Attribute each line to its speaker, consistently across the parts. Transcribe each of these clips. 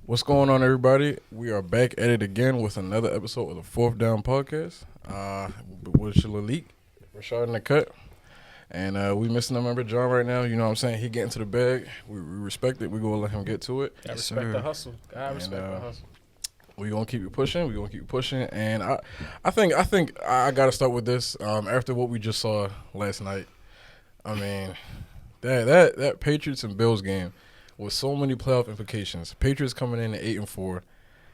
Speaker 1: What's going on, everybody? We are back at it again with another episode of the Fourth Down Podcast. With Shalalik, Rashard in the cut. And we missing a member, John, right now. You know what I'm saying? He getting to the bag. We respect it. We're going to let him get to it.
Speaker 2: I respect the hustle. I respect the hustle.
Speaker 1: We're going to keep it pushing. We're going to keep pushing. And I think I got to start with this. After what we just saw last night, I mean, that Patriots and Bills game with so many playoff implications. Patriots coming in at 8-4.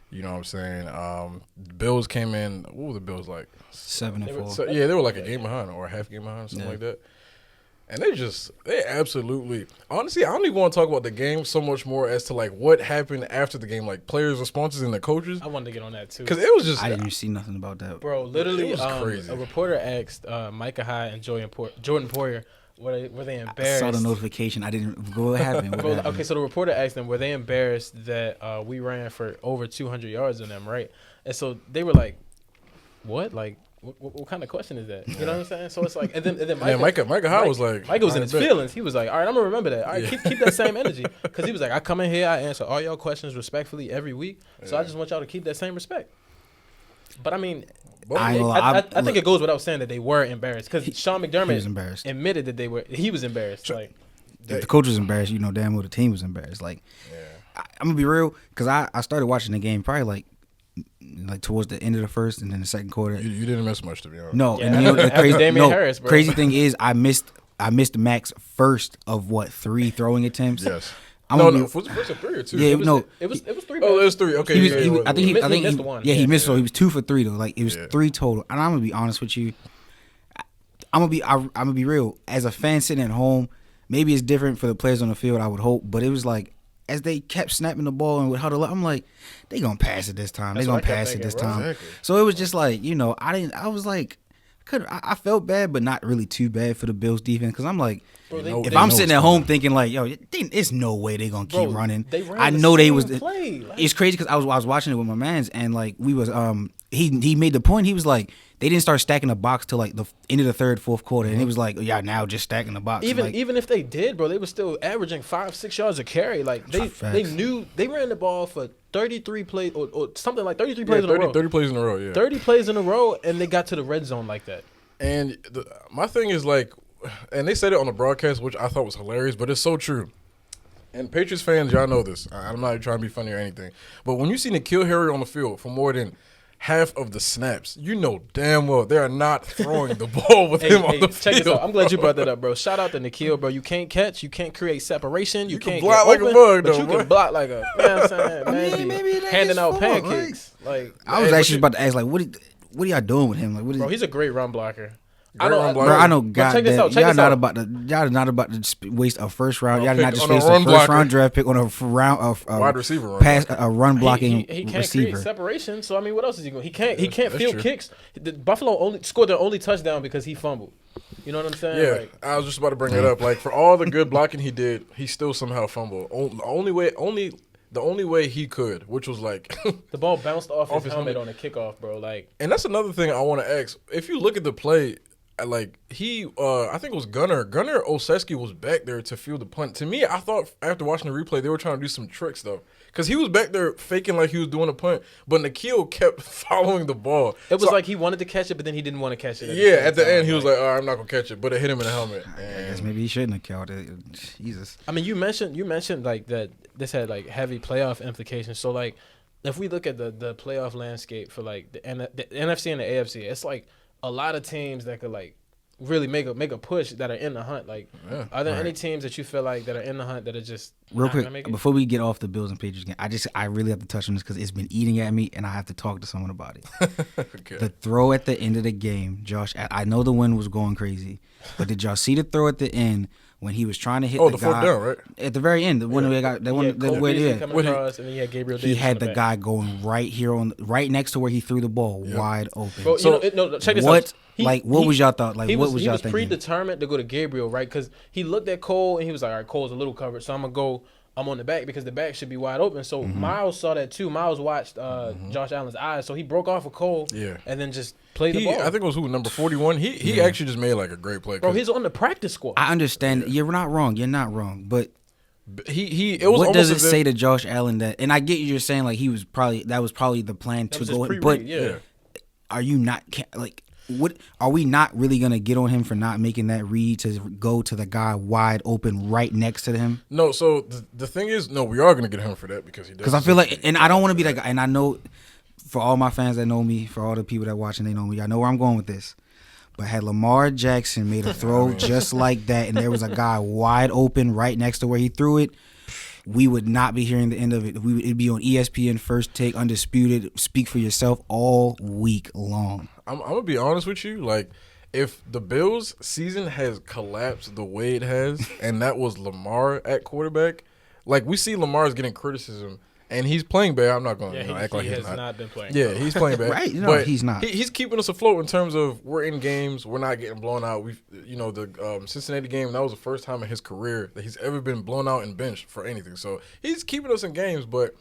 Speaker 1: You know what I'm saying? Bills came in. What were the Bills like?
Speaker 3: 7-4.
Speaker 1: So, yeah, they were like a game behind or a half game behind, something like that. And they absolutely. Honestly, I don't even want to talk about the game so much more as to like what happened after the game, like players' responses and the coaches.
Speaker 2: I wanted to get on that too
Speaker 1: because it was just.
Speaker 3: I didn't see nothing about that,
Speaker 2: bro. Literally,
Speaker 1: it was crazy.
Speaker 2: A reporter asked Micah Hyde and Jordan Poyer, were they embarrassed?
Speaker 3: I saw the notification. I didn't go. What happened? What happened?
Speaker 2: Okay, so the reporter asked them, were they embarrassed that we ran for over 200 yards on them, right? And so they were like, "What? Like, what kind of question is that?" You know what I'm saying? So it's like, and then
Speaker 1: Micah Hyde was like,
Speaker 2: Micah was in his feelings. He was like, "All right, I'm gonna remember that. All right, keep that same energy." Because he was like, "I come in here, I answer all y'all questions respectfully every week. So I just want y'all to keep that same respect." But I mean, I think it goes without saying that they were embarrassed because Sean McDermott admitted that he was embarrassed. Like,
Speaker 3: if the coach was embarrassed, you know damn well the team was embarrassed. Like, I'm gonna be real because I started watching the game probably like towards the end of the first and then the second quarter.
Speaker 1: You didn't miss much, to be honest.
Speaker 3: No,
Speaker 2: yeah,
Speaker 3: and you know the
Speaker 2: Harris, bro.
Speaker 3: crazy thing is I missed Mac's first of 3 throwing attempts.
Speaker 1: Yes.
Speaker 3: Was
Speaker 1: it first of 3 or 2?
Speaker 3: Yeah,
Speaker 2: it was 3.
Speaker 1: Oh, it was 3. Okay.
Speaker 3: He
Speaker 2: missed the one.
Speaker 3: Yeah, he missed. So he was 2 for 3 though. Like it was 3 total. And I'm gonna be honest with you. I'm gonna be real. As a fan sitting at home, maybe it's different for the players on the field. I would hope, but it was like as they kept snapping the ball and would huddle up, I'm like, they gonna pass it this time. They gonna pass it this time.
Speaker 1: Exactly.
Speaker 3: So it was just like I was like. I felt bad, but not really too bad for the Bills defense because I'm like, if I'm sitting at home thinking like, yo, it's no way they're gonna keep running. I know they was. It's crazy because I was watching it with my mans and like we was he made the point. He was like they didn't start stacking the box till like the end of the third, fourth quarter, and he was like, yeah, now just stacking the box.
Speaker 2: Even if they did, bro, they were still averaging 5-6 yards a carry. Like they knew they ran the ball for 33 plays or something like 33 plays in a row.
Speaker 1: 30 plays in a row, yeah.
Speaker 2: 30 plays in a row, and they got to the red zone like that.
Speaker 1: And my thing is like, and they said it on the broadcast, which I thought was hilarious, but it's so true. And Patriots fans, y'all know this. I'm not trying to be funny or anything. But when you see N'Keal Harry on the field for more than half of the snaps, you know damn well they are not throwing the ball with him on the field.
Speaker 2: Check this out. I'm glad you brought that up, bro. Shout out to N'Keal, bro. You can't catch. You can't create separation. You can't
Speaker 1: block
Speaker 2: get
Speaker 1: like
Speaker 2: open,
Speaker 1: a bug,
Speaker 2: but
Speaker 1: though,
Speaker 2: you
Speaker 1: bro.
Speaker 2: can block like a, you know what I'm saying?
Speaker 3: maybe it ain't
Speaker 2: handing
Speaker 3: his
Speaker 2: out
Speaker 3: fault,
Speaker 2: pancakes. Like
Speaker 3: I was actually about to ask like, what are y'all doing with him? Like,
Speaker 2: bro, he's a great run blocker.
Speaker 3: I know. God damn, y'all not about to waste a first round. Y'all not just waste a first round draft pick on a
Speaker 1: wide receiver
Speaker 3: pass a run blocking
Speaker 2: he can't
Speaker 3: receiver.
Speaker 2: Create separation. So I mean, what else is he going? He can't field kicks. The Buffalo only scored their only touchdown because he fumbled. You know what I'm saying?
Speaker 1: Yeah,
Speaker 2: like,
Speaker 1: I was just about to bring it up. Like for all the good blocking he did, he still somehow fumbled. The only way he could, which was like
Speaker 2: the ball bounced off his helmet on a kickoff, bro. Like,
Speaker 1: and that's another thing I want to ask. If you look at the play. Like I think it was Gunnar Olszewski was back there to field the punt. To me, I thought after watching the replay, they were trying to do some tricks though, because he was back there faking like he was doing a punt, but N'Keal kept following the ball.
Speaker 2: It was like he wanted to catch it, but then he didn't want to catch it.
Speaker 1: At the end, he was like, "Oh, I'm not gonna catch it," but it hit him in the helmet.
Speaker 3: I guess maybe he shouldn't have killed it. Jesus.
Speaker 2: I mean, you mentioned like that this had like heavy playoff implications. So like, if we look at the playoff landscape for like the NFC and the AFC, it's like a lot of teams that could like really make a push that are in the hunt. Like, are there any teams that you feel like that are in the hunt that are just
Speaker 3: real quick before we get off the Bills and Patriots game? I really have to touch on this because it's been eating at me and I have to talk to someone about it.
Speaker 1: Okay.
Speaker 3: The throw at the end of the game, Josh. I know the wind was going crazy, but did y'all see the throw at the end? When he was trying to hit the guy
Speaker 1: fourth down, right?
Speaker 3: At the very end, when we got
Speaker 2: coming across, and then he had Gabriel Davis.
Speaker 3: He had the guy going right next to where he threw the ball, wide open.
Speaker 2: Bro, check this out.
Speaker 3: What was y'all thought? Like, what was y'all thinking?
Speaker 2: He was predetermined to go to Gabriel, right? Because he looked at Cole and he was like, all right, Cole's a little covered, so I'm on the back because the back should be wide open. So Miles saw that too. Miles watched Josh Allen's eyes, so he broke off of Cole and then just played the ball.
Speaker 1: I think it was number 41. He actually just made like a great play.
Speaker 2: Bro, he's on the practice squad.
Speaker 3: I understand. You're not wrong. But What does it say to Josh Allen that? And I get you're saying like that was probably the plan to go in, but are you not like? What are we not really gonna get on him for not making that read to go to the guy wide open right next to him?
Speaker 1: No, so the thing is, no, we are gonna get him for that because he does.
Speaker 3: Because I feel like, and I don't want to be that guy. And I know for all my fans that know me, for all the people that watch and they know me, I know where I'm going with this. But had Lamar Jackson made a throw just like that, and there was a guy wide open right next to where he threw it, we would not be hearing the end of it. It'd be on ESPN First Take, Undisputed, Speak for Yourself all week long.
Speaker 1: I'm gonna be honest with you. Like, if the Bills' season has collapsed the way it has, and that was Lamar at quarterback, like we see Lamar's getting criticism, and he's playing bad. I'm not going to act like he's not
Speaker 2: been playing.
Speaker 1: Yeah, he's playing bad.
Speaker 3: Right? No,
Speaker 1: but
Speaker 3: he's not.
Speaker 1: He's keeping us afloat in terms of we're in games, we're not getting blown out. The Cincinnati game, that was the first time in his career that he's ever been blown out and benched for anything. So he's keeping us in games, but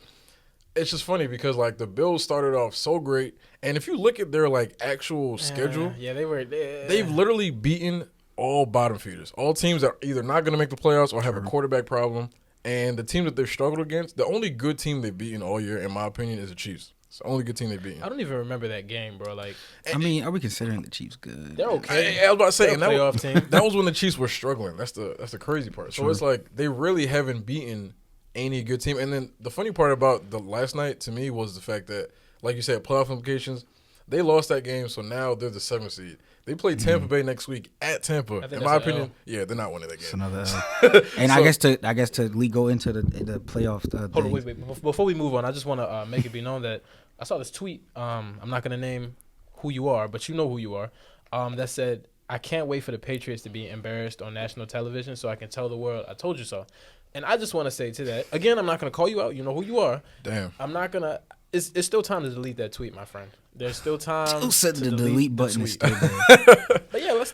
Speaker 1: it's just funny because like the Bills started off so great, and if you look at their like actual schedule, they've literally beaten all bottom feeders, all teams that are either not going to make the playoffs or have a quarterback problem. And the team that they've struggled against, the only good team they've beaten all year, in my opinion, is the Chiefs. It's the only good team they've beaten.
Speaker 2: I don't even remember that game, bro. Like,
Speaker 3: I mean, are we considering the Chiefs good?
Speaker 2: They're okay.
Speaker 1: I was about to say, and that was when the Chiefs were struggling. That's the crazy part. So it's like they really haven't beaten any good team. And then the funny part about the last night to me was the fact that, like you said, playoff implications. They lost that game, so now they're the 7th seed. They play Tampa Bay next week at Tampa. In my opinion, they're not winning that game.
Speaker 3: It's another L. And I guess to go into the playoff.
Speaker 2: Hold on, wait. Before we move on, I just want to make it be known that I saw this tweet. I'm not going to name who you are, but you know who you are. That said, I can't wait for the Patriots to be embarrassed on national television so I can tell the world I told you so. And I just want to say to that, again, I'm not going to call you out. You know who you are.
Speaker 1: Damn.
Speaker 2: I'm not going to. It's still time to delete that tweet, my friend. There's still time.
Speaker 3: Still set the delete button is still there.
Speaker 2: But yeah,